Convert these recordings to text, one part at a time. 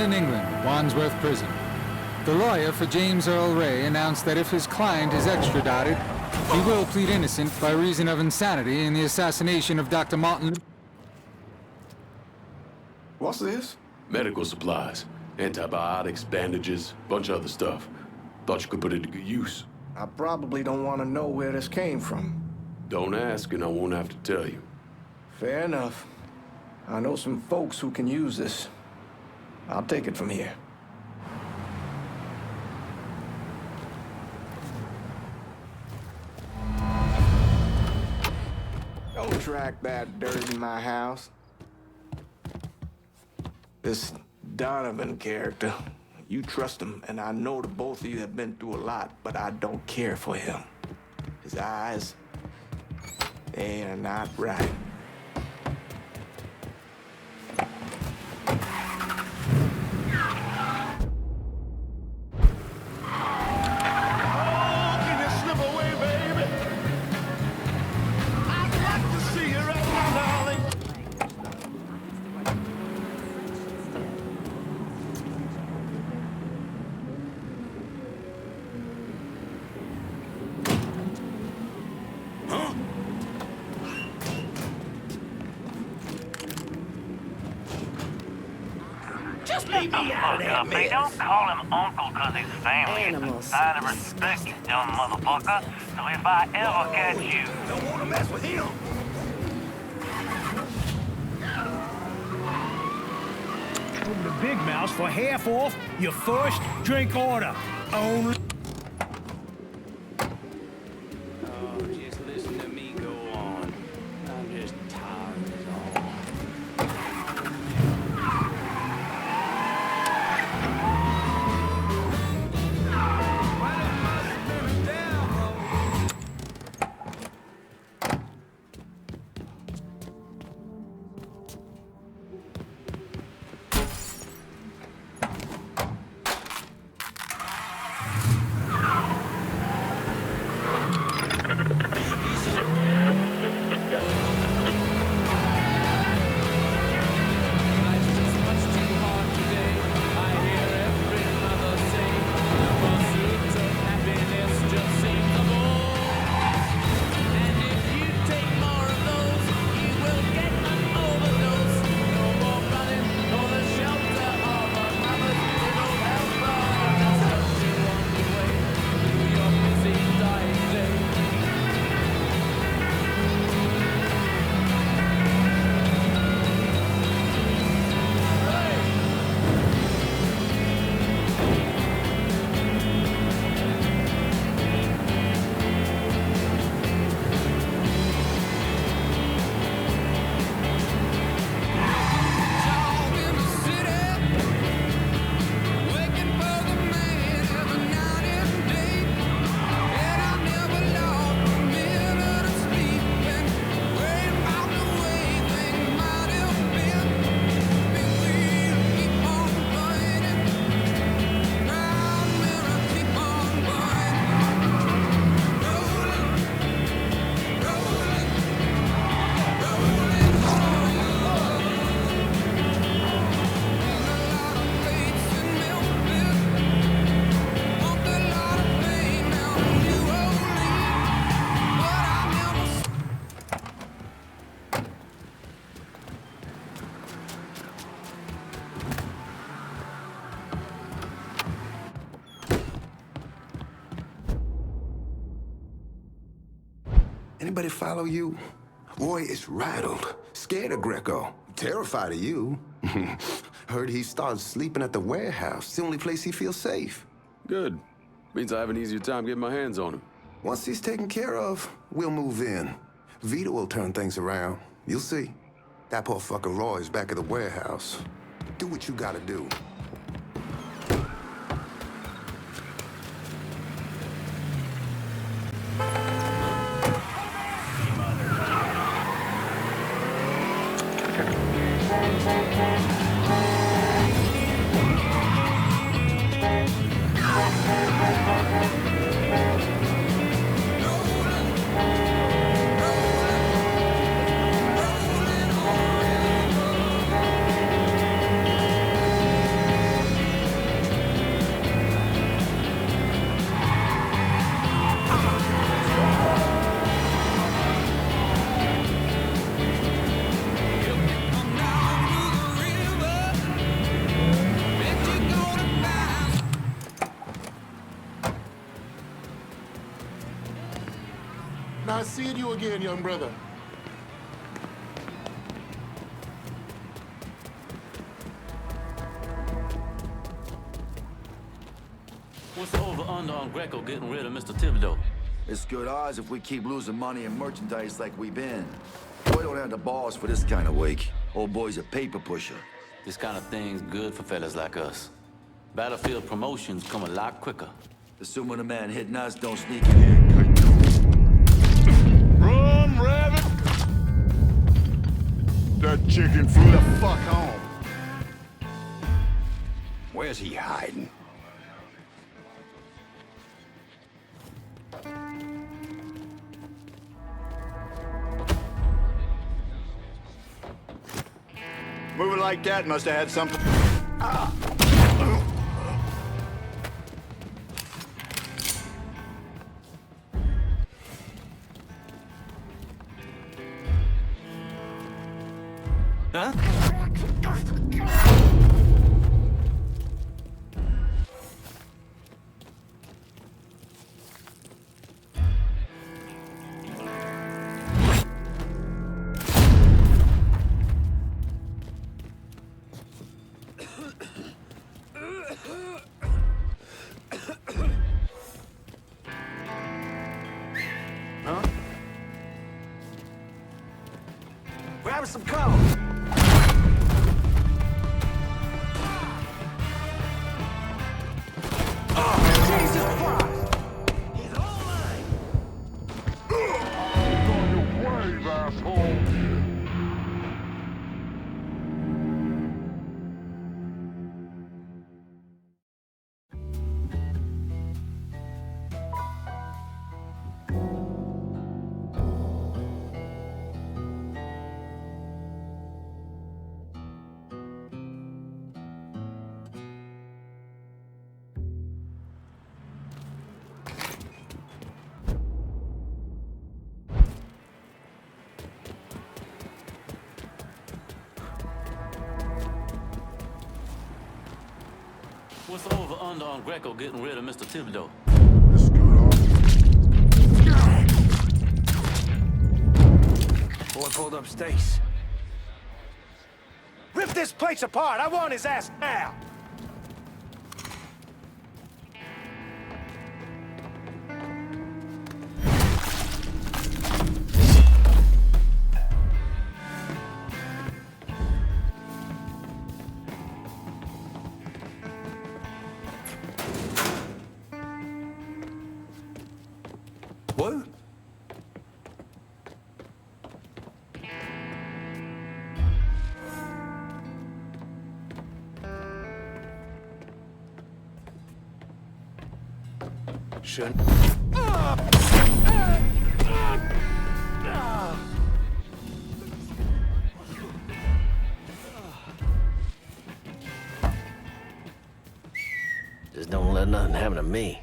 London, England, Wandsworth Prison. The lawyer for James Earl Ray announced that if his client is extradited, he will plead innocent by reason of insanity in the assassination of Dr. Martin. What's this? Medical supplies. Antibiotics, bandages, bunch of other stuff. Thought you could put it to good use. I probably don't want to know where this came from. Don't ask and I won't have to tell you. Fair enough. I know some folks who can use this. I'll take it from here. Don't track that dirt in my house. This Donovan character, you trust him, and I know the both of you have been through a lot, but I don't care for him. His eyes, they are not right. Just leave me out of that, They don't call him uncle because he's family. Animals. It's a sign of respect, you dumb motherfucker. So if I ever catch you... Don't want to mess with him. Over to Big Mouse for half off your first drink order. Only. Oh, just listen to me go on. I'm just tired as all. Anybody follow you? Roy is rattled, scared of Greco, terrified of you. Heard he started sleeping at the warehouse. It's the only place he feels safe. Good. Means I have an easier time getting my hands on him. Once he's taken care of, we'll move in. Vito will turn things around. You'll see. That poor fucker Roy's back at the warehouse. Do what you gotta do. Nice seeing you again, young brother. What's the over-under on Greco getting rid of Mr. Thibodeau? It's good odds if we keep losing money and merchandise like we've been. Boy don't have the balls for this kind of wake. Old boy's a paper pusher. This kind of thing's good for fellas like us. Battlefield promotions come a lot quicker. Assuming a man hitting us don't sneak in here. Run, rabbit! That chicken flew the fuck home. Where's he hiding? Moving like that must have had something. Huh? Grab some cover. What's the over-under on Greco getting rid of Mr. Thibodeau? It's good, Boy pulled up stakes. Rip this place apart! I want his ass now! What? Shouldn't. Just don't let nothing happen to me.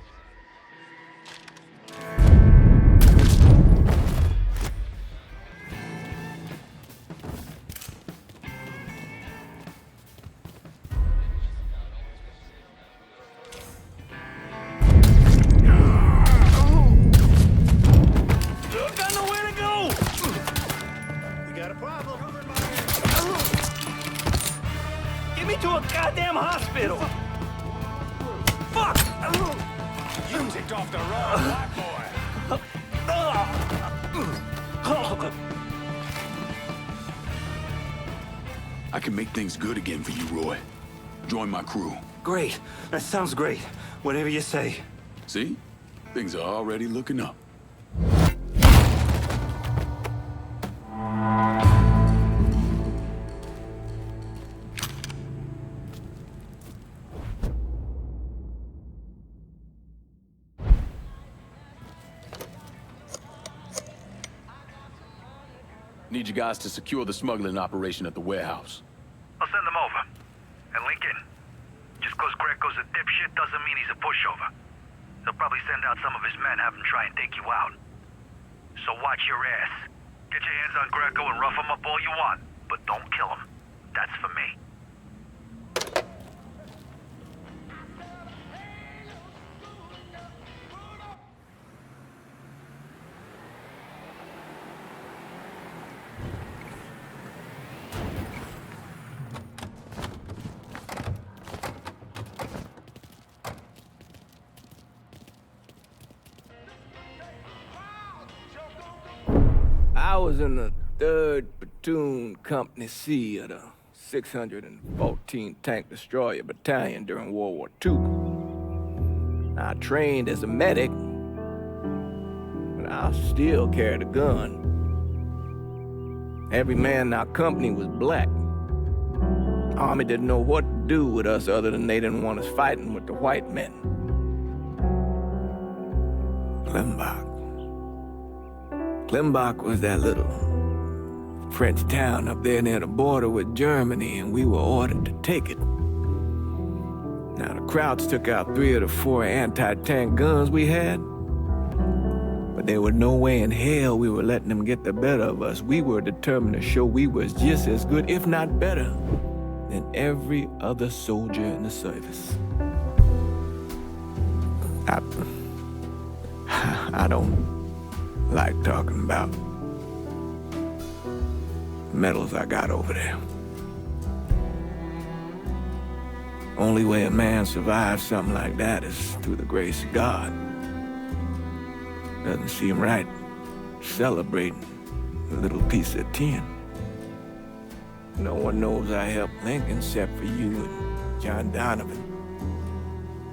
Get me to a goddamn hospital! Fuck! You ticked off the wrong black boy! I can make things good again for you, Roy. Join my crew. Great. That sounds great. Whatever you say. See? Things are already looking up. Need you guys to secure the smuggling operation at the warehouse. I'll send them over. And Lincoln, just cause Greco's a dipshit doesn't mean he's a pushover. They'll probably send out some of his men, have him try and take you out. So watch your ass. Get your hands on Greco and rough him up all you want, but don't kill him. That's for me. I was in the 3rd Platoon Company C of the 614 Tank Destroyer Battalion during World War II. I trained as a medic, but I still carried a gun. Every man in our company was black. Army didn't know what to do with us other than they didn't want us fighting with the white men. Klimbach was that little French town up there near the border with Germany, and we were ordered to take it. Now, the Krauts took out 3 of the 4 anti-tank guns we had, but there was no way in hell we were letting them get the better of us. We were determined to show we was just as good, if not better, than every other soldier in the service. I don't like talking about medals I got over there. Only way a man survives something like that is through the grace of God. Doesn't seem right celebrating a little piece of tin. No one knows I helped Lincoln except for you and John Donovan.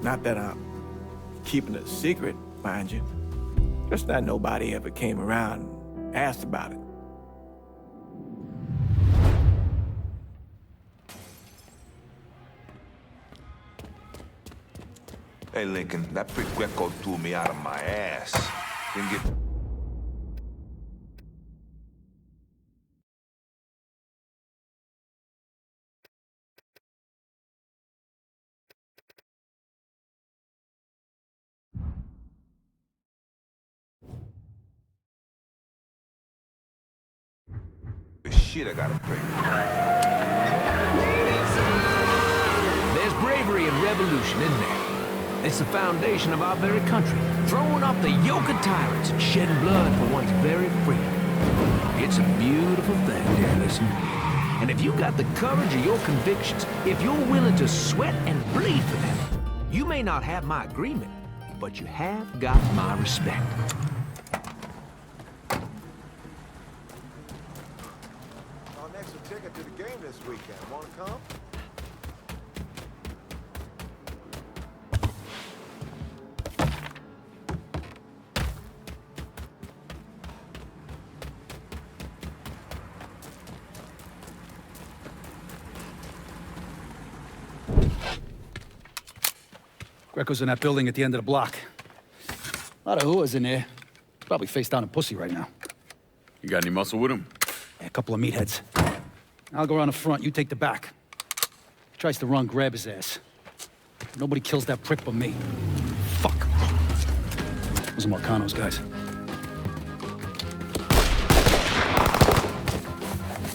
Not that I'm keeping it a secret, mind you. Just that nobody ever came around and asked about it. Hey, Lincoln, that prick Greco threw me out of my ass. Didn't get... The shit I gotta pray. There's bravery in revolution, isn't there? It's the foundation of our very country, throwing off the yoke of tyrants and shedding blood for one's very freedom. It's a beautiful thing, dear listener. And if you got the courage of your convictions, if you're willing to sweat and bleed for them, you may not have my agreement, but you have got my respect. Our next ticket to the game this weekend. Wanna come? Greco's in that building at the end of the block. A lot of whores in there. Probably face down in pussy right now. You got any muscle with him? Yeah, a couple of meatheads. I'll go around the front, you take the back. If he tries to run, grab his ass. Nobody kills that prick but me. Fuck. Those are Marcano's guys.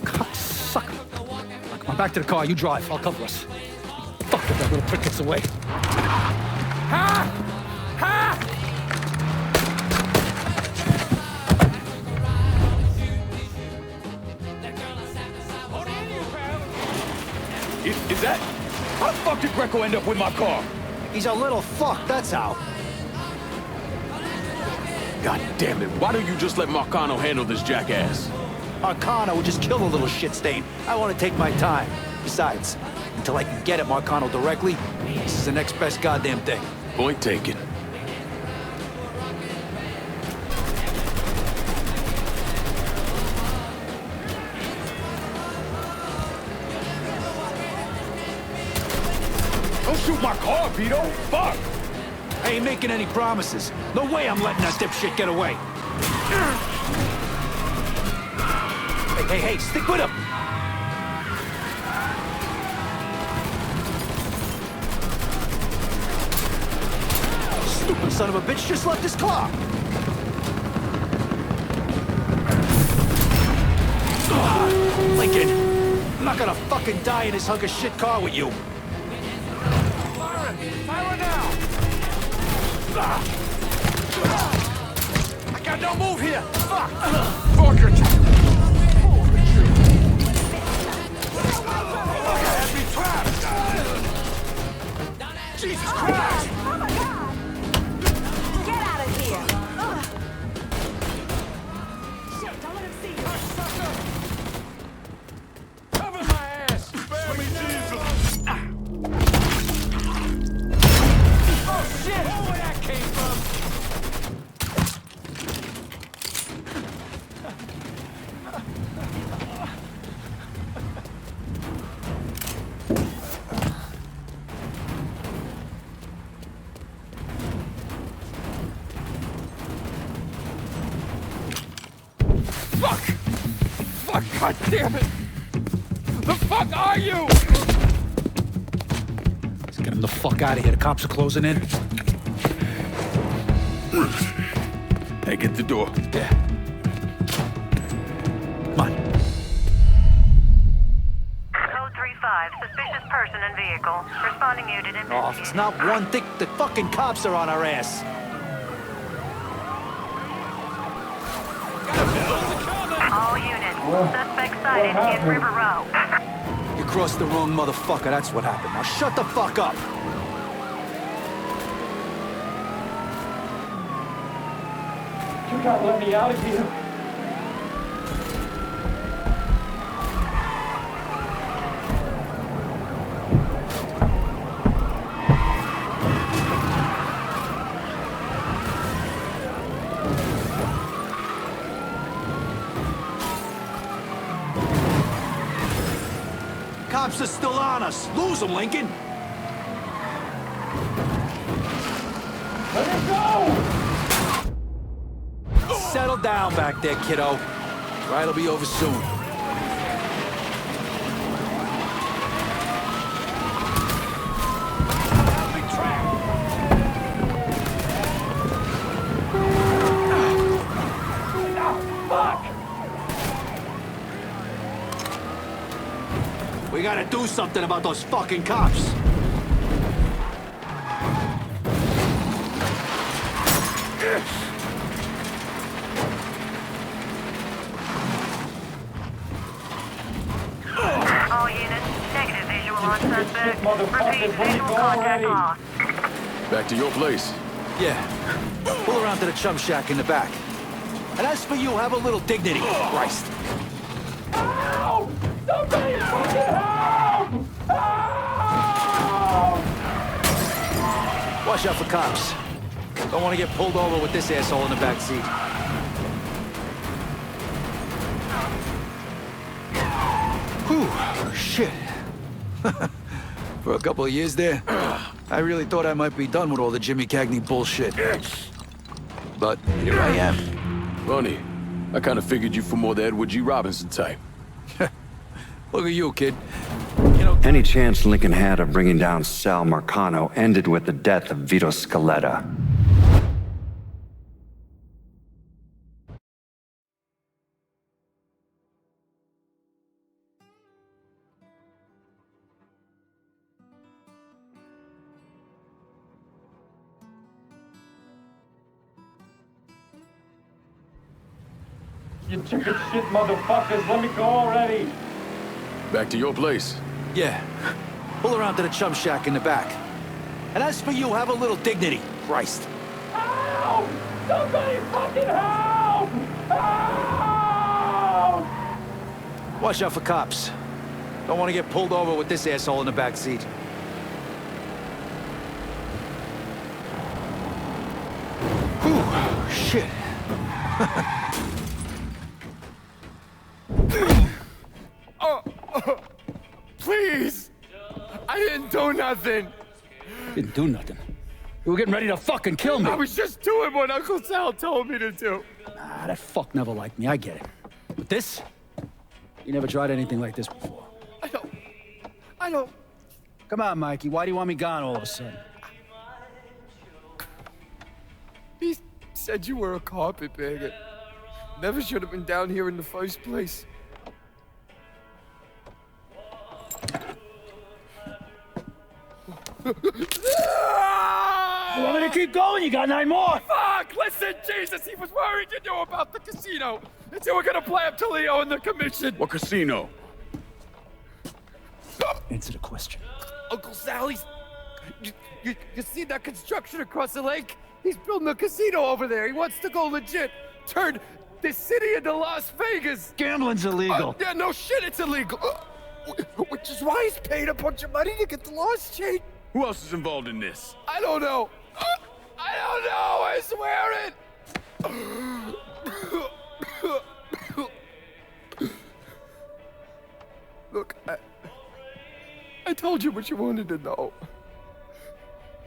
Cocksucker. Come on, back to the car, you drive, I'll cover us. Fuck if that little prick gets away. Ha! Ha! Is that... How the fuck did Greco end up with my car? He's a little fuck, that's how. God damn it, why don't you just let Marcano handle this jackass? Marcano would just kill the little shit stain. I want to take my time. Besides, until I can get at Marcano directly, this is the next best goddamn thing. Point taken. Don't shoot my car, Vito. Fuck! I ain't making any promises. No way I'm letting that dipshit get away. Hey, stick with him! Stupid son of a bitch just left his car! Lincoln, I'm not gonna fucking die in this hunk of shit car with you. Fire now! I got no move here! Fuck! Fuck it! I had me trapped! Jesus Christ! Oh my God! Get out of here! Shit, don't let him see you! God damn it! The fuck are you? Let's get him the fuck out of here. The cops are closing in. Hey, get the door. Yeah. Come on. Code 3-5, suspicious person and vehicle. Responding unit in. Oh, it's not one thing. The fucking cops are on our ass. All units. Suspect sighted in River Row. You crossed the wrong motherfucker, that's what happened. Now shut the fuck up! You gotta let me out of here. Cops are still on us. Lose them, Lincoln. Let it go! Settle down back there, kiddo. Ride'll be over soon. We gotta do something about those fucking cops. All units, negative visual on suspect. Repeat, visual contact lost. Back to your place. Yeah. Pull around to the chum shack in the back. And as for you, have a little dignity. Christ. Help! Somebody fucking help! Help! Watch out for cops. Don't want to get pulled over with this asshole in the back seat. Whew, shit. For a couple of years there, I really thought I might be done with all the Jimmy Cagney bullshit. But here I am. Funny. I kind of figured you for more the Edward G. Robinson type. Look at you, kid. Any chance Lincoln had of bringing down Sal Marcano ended with the death of Vito Scaletta. You chicken shit motherfuckers, let me go already! Back to your place. Yeah. Pull around to the chum shack in the back. And as for you, have a little dignity. Christ. Help! Somebody fucking help! Help! Watch out for cops. Don't want to get pulled over with this asshole in the back seat. Whew, shit. Please! I didn't do nothing! Didn't do nothing. You were getting ready to fucking kill me. I was just doing what Uncle Sal told me to do. Nah, that fuck never liked me, I get it. But this? You never tried anything like this before. I don't... Come on, Mikey, why do you want me gone all of a sudden? He said you were a carpetbagger. Never should have been down here in the first place. You want me to keep going? You got 9 more! Fuck! Listen, Jesus, he was worried you knew about the casino. That you were gonna play up to Leo in the commission. What casino? Answer the question. Uncle Sal, you see that construction across the lake? He's building a casino over there. He wants to go legit. Turn this city into Las Vegas. Gambling's illegal. Yeah, no shit, it's illegal. Which is why he's paid a bunch of money to get the laws changed. Who else is involved in this? I don't know. I don't know, I swear it. Look, I told you what you wanted to know.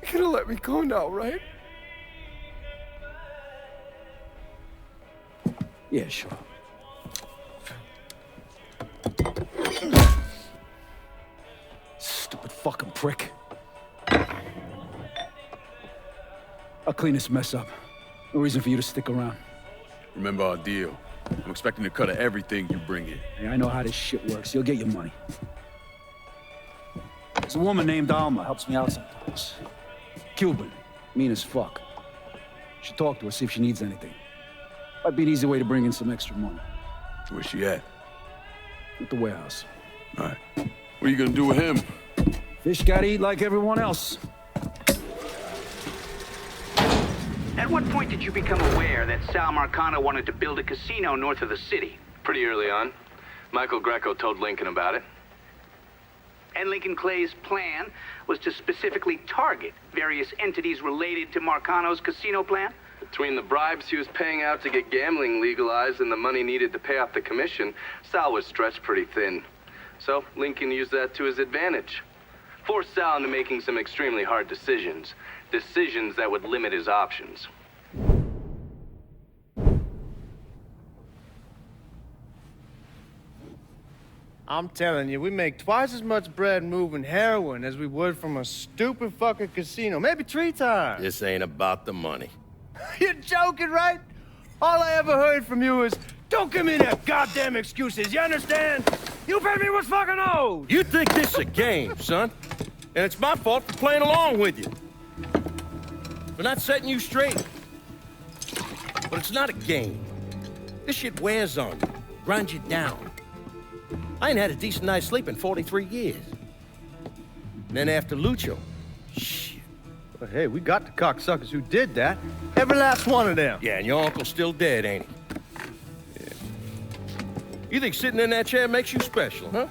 You're gonna let me go now, right? Yeah, sure. prick. I'll clean this mess up. No reason for you to stick around. Remember our deal. I'm expecting a cut of everything you bring in. Hey, I know how this shit works. You'll get your money. There's a woman named Alma, helps me out sometimes. Cuban, mean as fuck. Should talk to her, see if she needs anything. Might be an easy way to bring in some extra money. Where's she at? At the warehouse. All right. What are you gonna do with him? Fish gotta eat like everyone else. At what point did you become aware that Sal Marcano wanted to build a casino north of the city? Pretty early on. Michael Greco told Lincoln about it. And Lincoln Clay's plan was to specifically target various entities related to Marcano's casino plan? Between the bribes he was paying out to get gambling legalized and the money needed to pay off the commission, Sal was stretched pretty thin. So Lincoln used that to his advantage. Forced Sal into making some extremely hard decisions. Decisions that would limit his options. I'm telling you, we make twice as much bread moving heroin as we would from a stupid fucking casino. Maybe 3 times. This ain't about the money. You're joking, right? All I ever heard from you is, don't give me that goddamn excuses, you understand? You pay me what's fucking owed! You think this is a game, son? And it's my fault for playing along with you. For not setting you straight. But it's not a game. This shit wears on you, grinds you down. I ain't had a decent night's sleep in 43 years. And then after Lucho, shit. But hey, we got the cocksuckers who did that. Every last one of them. Yeah, and your uncle's still dead, ain't he? Yeah. You think sitting in that chair makes you special, huh?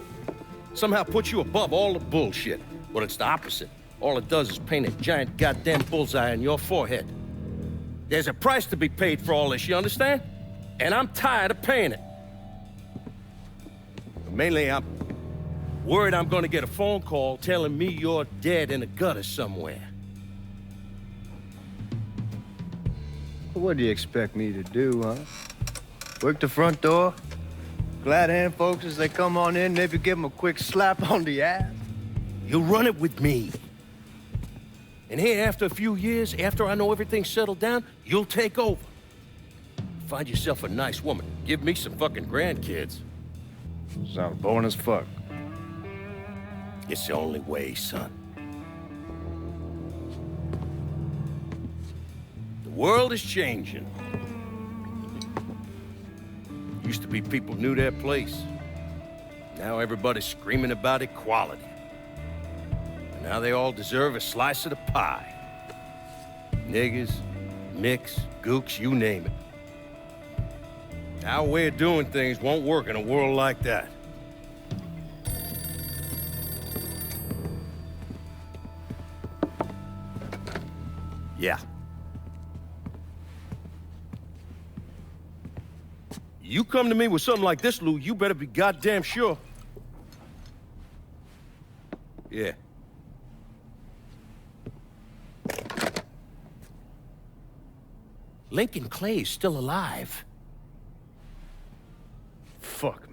Somehow puts you above all the bullshit. Well, it's the opposite. All it does is paint a giant goddamn bullseye on your forehead. There's a price to be paid for all this, you understand? And I'm tired of paying it. Mainly, I'm worried I'm gonna get a phone call telling me you're dead in a gutter somewhere. What do you expect me to do, huh? Work the front door? Glad hand folks as they come on in, maybe give them a quick slap on the ass? You'll run it with me. And here, after a few years, after I know everything's settled down, you'll take over. Find yourself a nice woman. Give me some fucking grandkids. Sounds boring as fuck. It's the only way, son. The world is changing. Used to be people knew their place. Now everybody's screaming about equality. And now they all deserve a slice of the pie. Niggers, micks, gooks, you name it. Our way of doing things won't work in a world like that. Yeah. You come to me with something like this, Lou, you better be goddamn sure. Yeah. Lincoln Clay's still alive. Fuck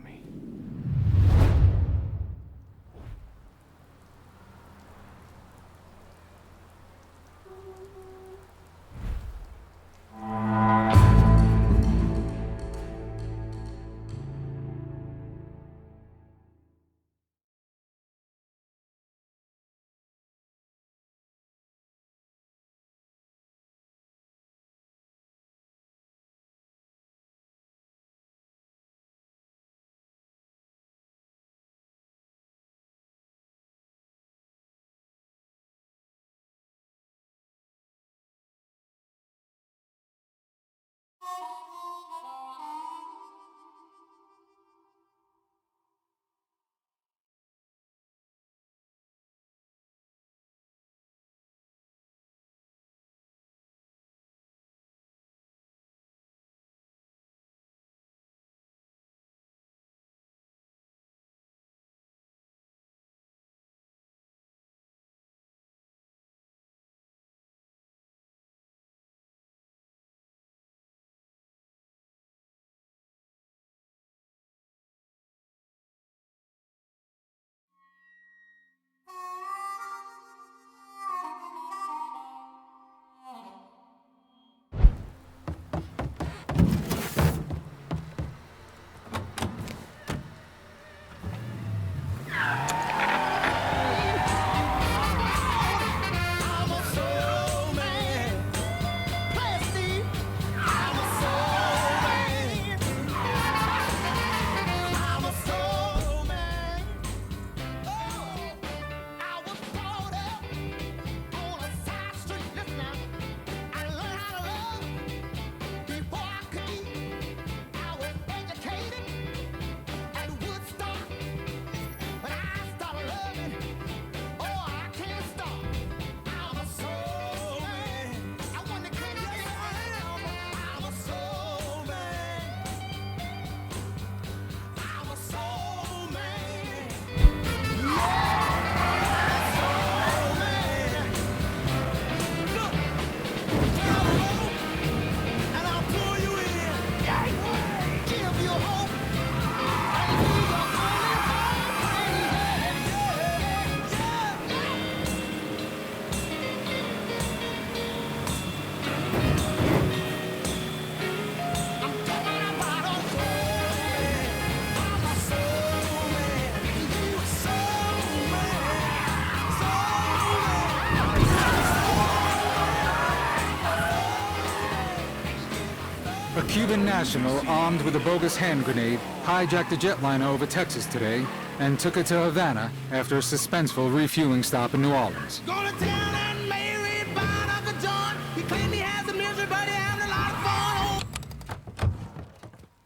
A Cuban national armed with a bogus hand grenade hijacked a jetliner over Texas today and took it to Havana after a suspenseful refueling stop in New Orleans. Go to town and marry buying up a joint. He claimed he has a misery, but he having a lot of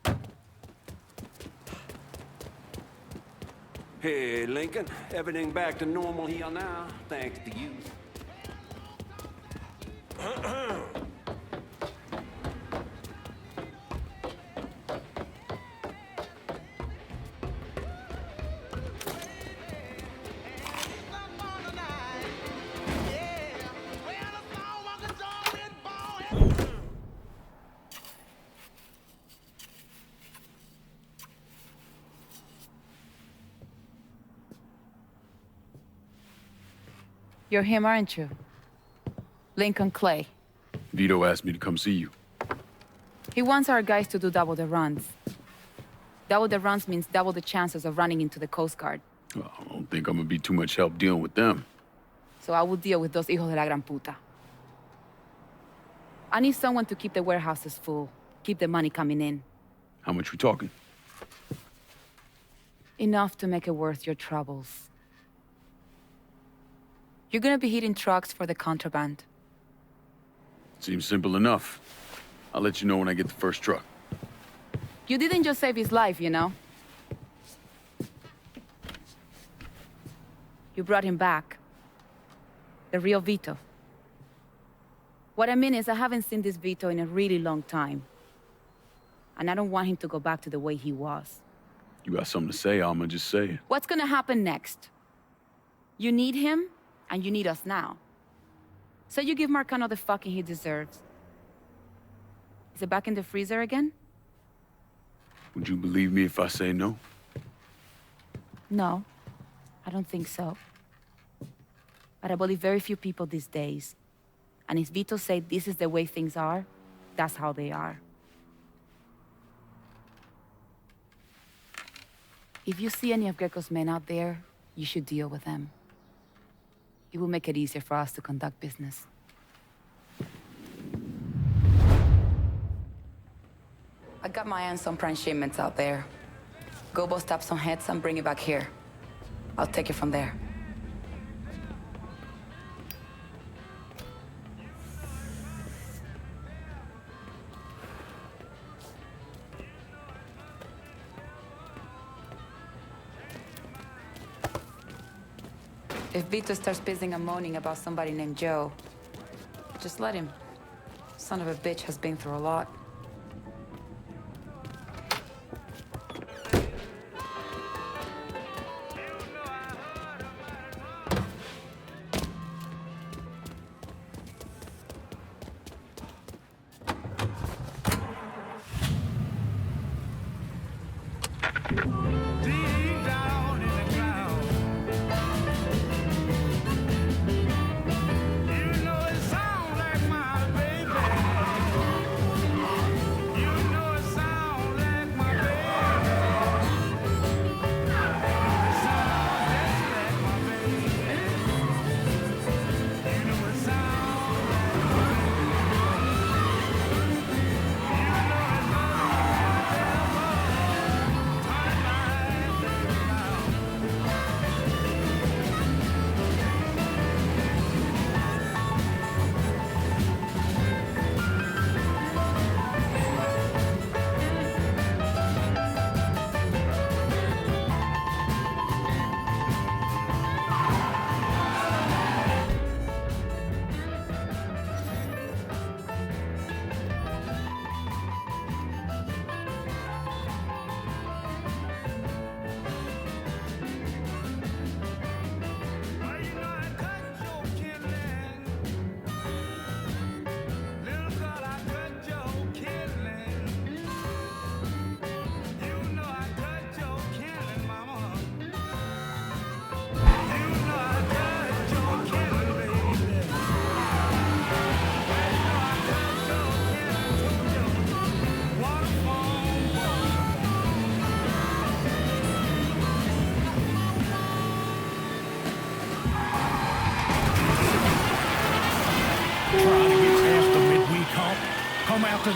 fun. Hey, Lincoln. Everything back to normal here now, thanks to you. You're him, aren't you? Lincoln Clay. Vito asked me to come see you. He wants our guys to do double the runs. Double the runs means double the chances of running into the Coast Guard. Well, I don't think I'm gonna be too much help dealing with them. So I will deal with those hijos de la gran puta. I need someone to keep the warehouses full, keep the money coming in. How much we talking? Enough to make it worth your troubles. You're gonna be hitting trucks for the contraband. Seems simple enough. I'll let you know when I get the first truck. You didn't just save his life, you know? You brought him back. The real Vito. What I mean is, I haven't seen this Vito in a really long time. And I don't want him to go back to the way he was. You got something to say, I'ma just say it. What's gonna happen next? You need him, and you need us now. So you give Marcano the fucking he deserves. Is it back in the freezer again? Would you believe me if I say no? No, I don't think so. But I believe very few people these days. And if Vito said this is the way things are, that's how they are. If you see any of Greco's men out there, you should deal with them. It will make it easier for us to conduct business. I got my hands on prime shipments out there. Go bust up some heads and bring it back here. I'll take it from there. If Vito starts pissing and moaning about somebody named Joe, just let him. Son of a bitch has been through a lot.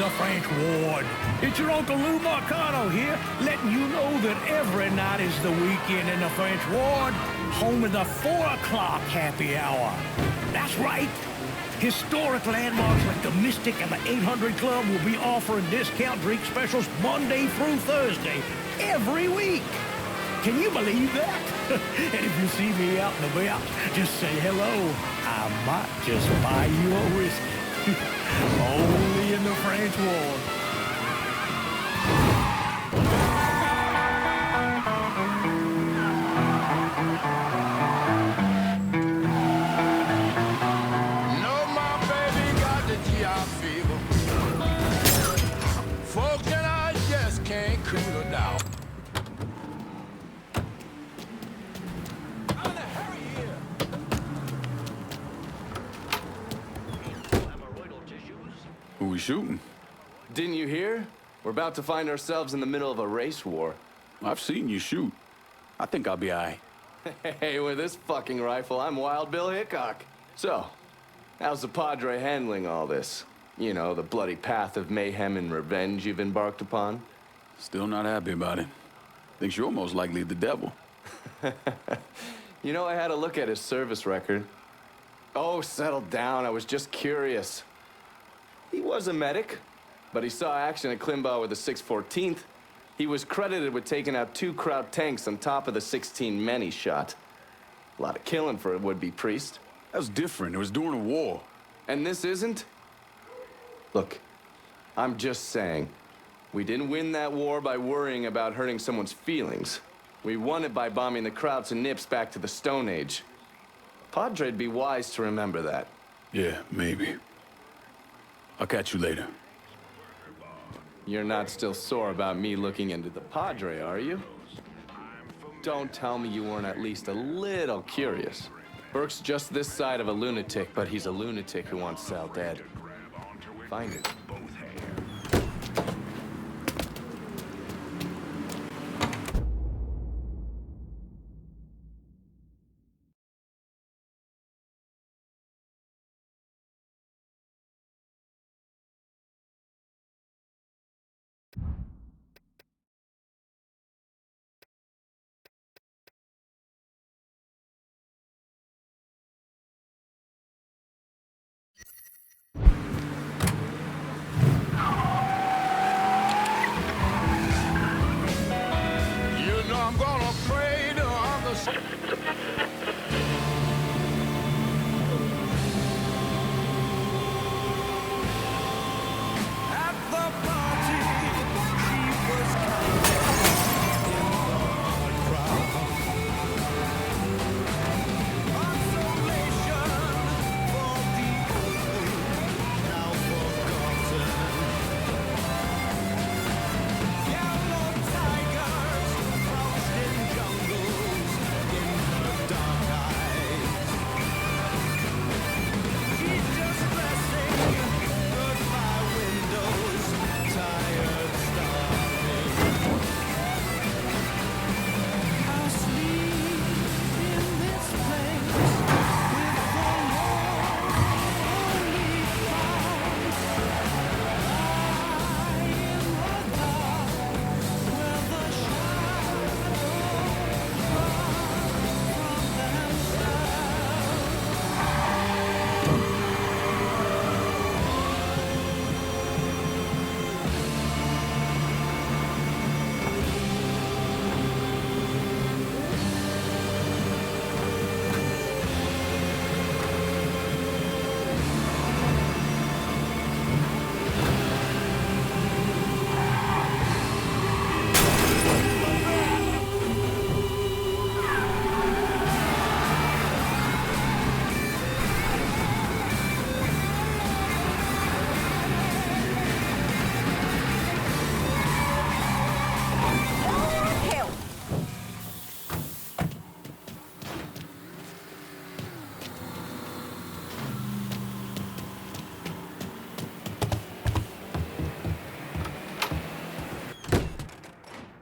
the French Ward. It's your Uncle Lou Marcano here, letting you know that every night is the weekend in the French Ward, home of the 4 o'clock happy hour. That's right. Historic landmarks like the Mystic and the 800 Club will be offering discount drink specials Monday through Thursday, every week. Can you believe that? And if you see me out and about, just say hello. I might just buy you a whiskey. Only in the French Ward. No, my baby got the GI fever. Folk and I just can't cool her down. Who we shooting? Didn't you hear? We're about to find ourselves in the middle of a race war. I've seen you shoot. I think I'll be aight. Hey, with this fucking rifle, I'm Wild Bill Hickok. So, how's the Padre handling all this? You know, the bloody path of mayhem and revenge you've embarked upon? Still not happy about it. Thinks you're most likely the devil. You know, I had a look at his service record. Oh, settle down. I was just curious. He was a medic, but he saw action at Klimbaugh with the 614th. He was credited with taking out 2 Kraut tanks on top of the 16 men he shot. A lot of killing for a would-be priest. That was different. It was during a war. And this isn't? Look, I'm just saying, we didn't win that war by worrying about hurting someone's feelings. We won it by bombing the Krauts and Nips back to the Stone Age. Padre'd be wise to remember that. Yeah, maybe. I'll catch you later. You're not still sore about me looking into the Padre, are you? Don't tell me you weren't at least a little curious. Burke's just this side of a lunatic, but he's a lunatic who wants Sal dead. Find it. You know I'm gonna pray to Uncle At the party, she was counting in the crowd. Consolation for people now forgotten. Yellow tigers crouched in jungles in her dark eyes. She's just dressing goodbye windows, tired, starving. I sleep in this place with the lonely clouds. I in the dark where the shadows run from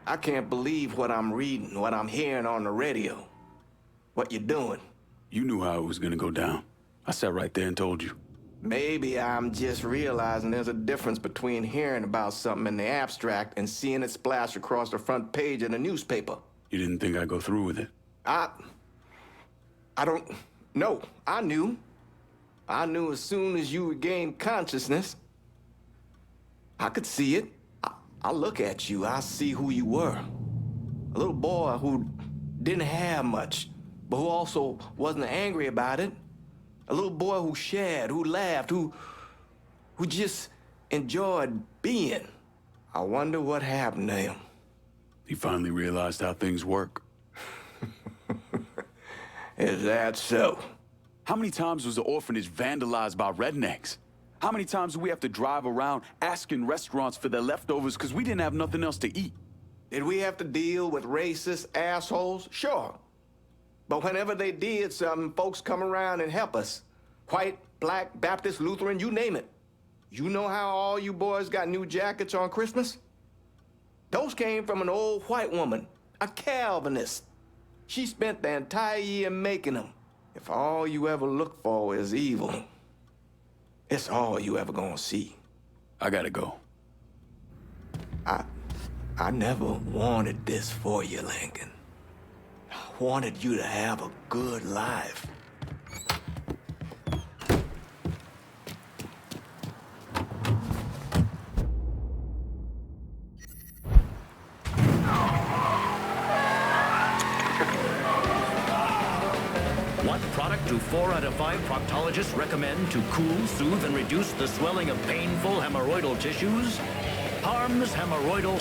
I can't believe what I'm reading, what I'm hearing on the radio. What you doing? You knew how it was gonna go down. I sat right there and told you. Maybe I'm just realizing there's a difference between hearing about something in the abstract and seeing it splash across the front page in a newspaper. You didn't think I'd go through with it? I don't know. I knew. I knew as soon as you regained consciousness. I could see it. I look at you, I see who you were. A little boy who didn't have much, but who also wasn't angry about it. A little boy who shared, who laughed, who just enjoyed being. I wonder what happened to him. He finally realized how things work. Is that so? How many times was the orphanage vandalized by rednecks? How many times do we have to drive around asking restaurants for their leftovers because we didn't have nothing else to eat? Did we have to deal with racist assholes? Sure. But whenever they did something, folks come around and help us. White, black, Baptist, Lutheran, you name it. You know how all you boys got new jackets on Christmas? Those came from an old white woman, a Calvinist. She spent the entire year making them. If all you ever look for is evil, it's all you ever gonna see. I gotta go. I never wanted this for you, Lincoln. I wanted you to have a good life. What product do 4 out of 5 proctologists recommend to cool, soothe, and reduce the swelling of painful hemorrhoidal tissues? Harm's Hemorrhoidal